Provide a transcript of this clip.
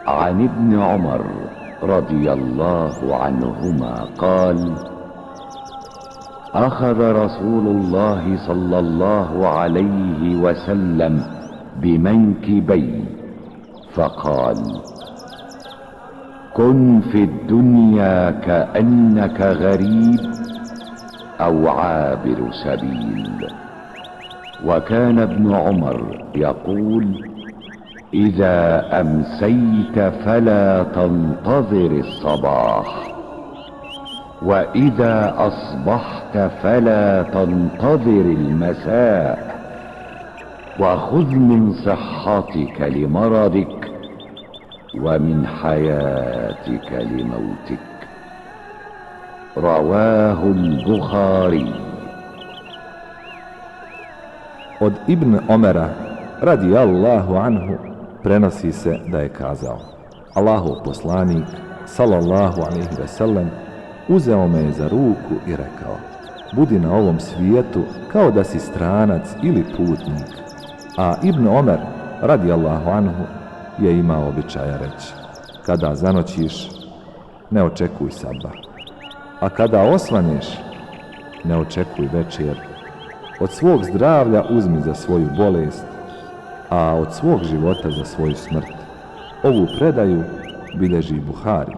عن ابن عمر رضي الله عنهما قال: أخذ رسول الله صلى الله عليه وسلم بمنكبي فقال: كن في الدنيا كأنك غريب أو عابر سبيل. وكان ابن عمر يقول: إذا أمسيت فلا تنتظر الصباح، وإذا أصبحت فلا تنتظر المساء، وخذ من صحتك لمرضك ومن حياتك لموتك. رواه البخاري. Od Ibn Omera radijallahu anhu prenosi se da je kazao: Allahov poslanik sallallahu alejhi ve sellem uzeo me je za ruku i rekao: budi na ovom svijetu kao da si stranac ili putnik. A Ibn Omer radijallahu anhu je imao običaja reći: kada zanoćiš, ne očekuj sabah, a kada osvaneš, ne očekuj večer. Od svog zdravlja uzmi za svoju bolest, a od svog života za svoju smrt. Ovu predaju bilježi Buhari.